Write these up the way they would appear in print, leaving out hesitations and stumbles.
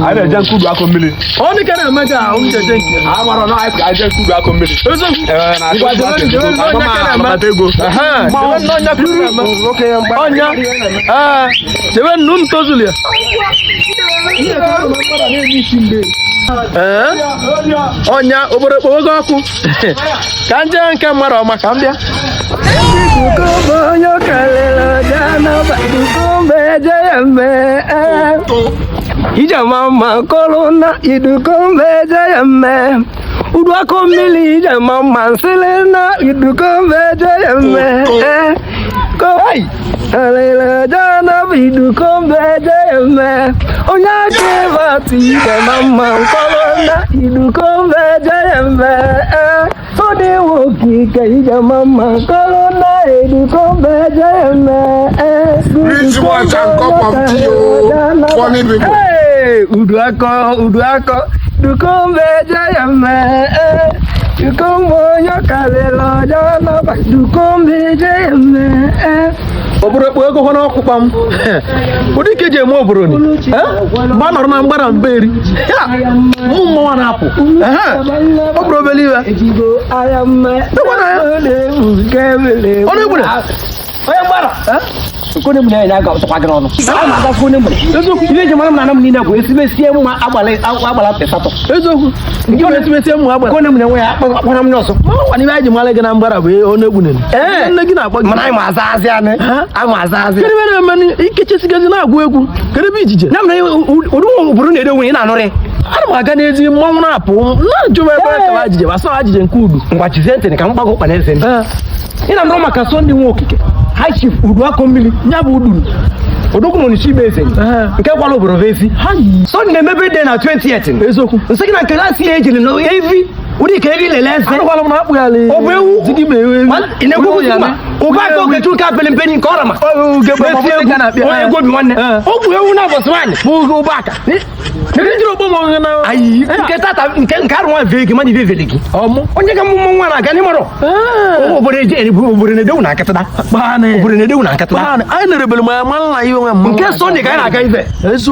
Ada jankudu akomili. Oni kana mega o nje jenki. Amaro no ai jankudu akomili. Ezo. Na matego. Aha. No nya kudu. Okay, onya. Ah. Debe nun tozulia. Onya obere ogo aku. Kanje nke mara o maka mbia. Kukobo kalela jana badukombe jayame. Ija mama kolona idukombe jayame. Udwa komili ija mama selena idukombe jayame. Koi kalela jana bidukombe jayame. Onya kevati ija mama kolona idukombe jayame. Ode woki kaija mama kolona idukombe jayame. Which one can come up to you? Funny people. Hey, uduako, dukombe jayame. Dukombo yokalelo jana ba dukombe jayame. Oburo ego hono okupam. Odi keje mo oburo ni. Ba noro na ngbara mberi. Ya, mu mo wana apu. Oburo believe. Ejigo ayame. Ono ebure. Oya ngbara. Kone mu na ga to kwagara ono. Ma ga kone mu. Ezo ile je mara na mu ni na go esibe sie mu agbala pesato. Ezo ngi na esibe sie mu agbala. Kone mu na we akwana mu noso. Ma ni ba je mara ga na mbara be ono egbu ne. Nne gi na agba. Mana ai ma azazi ane. Ai ma azazi. Kene be na mani ikeche sigezi na agwu egwu. Kene bi ijije. Na na odu oburu na edewu na anore. Ana ma ga na ezi mmọnwụ na apụ. Na jube ebe ka ajije ba so ajije nke udu. Ngwa chizente ni ka mgbago kpa na eze ni. Ina ndo maka so ndi nwa okike. High chief udu akomili nyabu udu. Odokuno ni chibe eze. Nke kwalo obrovesi. So ni mebe de na 2018. Ezoku. Nseki na kelasi ejele no evi. Udi kevi leleze. Ano kwalo na apu yale. Obewu. Zigi mewe. Ine gugu kuma. Uba ko ke tuka pelempeni korama. O gebe mo kana bia. O ego bi wanne. Obewu na boswani. Bu ubaka. Ndiro bomo na. Ayi. Nke tata nke nkaru wa vegi mani veveleki. Omo. Onye ga mo nwa na gani maro. Obore je ni obore ne dewu na katada. Bane. Obore ne dewu na katada. Bane. Ai ne rebel ma na iwe ma. Nke so ni ga na ga ife.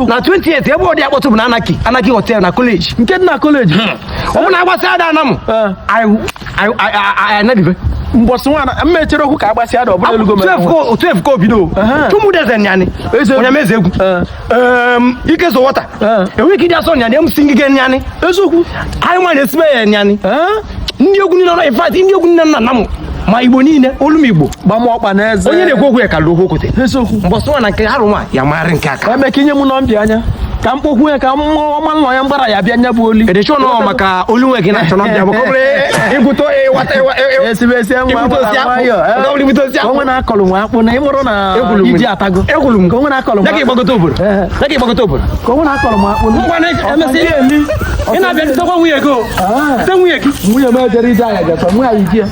Na 28 ebe odi akpotu na Anarchy Hotel na college. Nke na college. Omo na agbasi ada na mu. I na dive. Mboso wana mmechere okwu ka agbasi ada obule lugo me. 12 ko bido. Tumu deze nyani. Onya meze egwu. Ike zo water. Ewe ki dia so nyani em singige nyani. Ezokwu. Ai nwa na sibe ya nyani. Ndị egwu ni na invite ndị egwu ni na namu. Ma Igbo niile olumigbo gba mu okpa na eze. Onye na-ekwu okwu ya ka logo kote. Ezokwu. Mboso wana nke haru nwa ya mari nke aka. Ebe kinye mu no mbi anya. Ka mkpokwu ya ka ọma nọ ya mgbara ya bịa nya bụ oli. Edechọ no maka olu nwe gị na chọrọ bịa bụ kobre ibuto wata esibesi nwa ayo. Onwe na akọlụ nwa akpụ na ịmụrụ na iji atago. Egwulum ka onwe na akọlụ. Dake igbagoto obodo. Dake igbagoto obodo. Ka onwe na akọlụ nwa akpụ. Ngwa na emesi eli. Ị na-abịa ndokwa nwunye go. Te nwunye gị. Nwunye m ejere ije anya gafa nwa ya iji.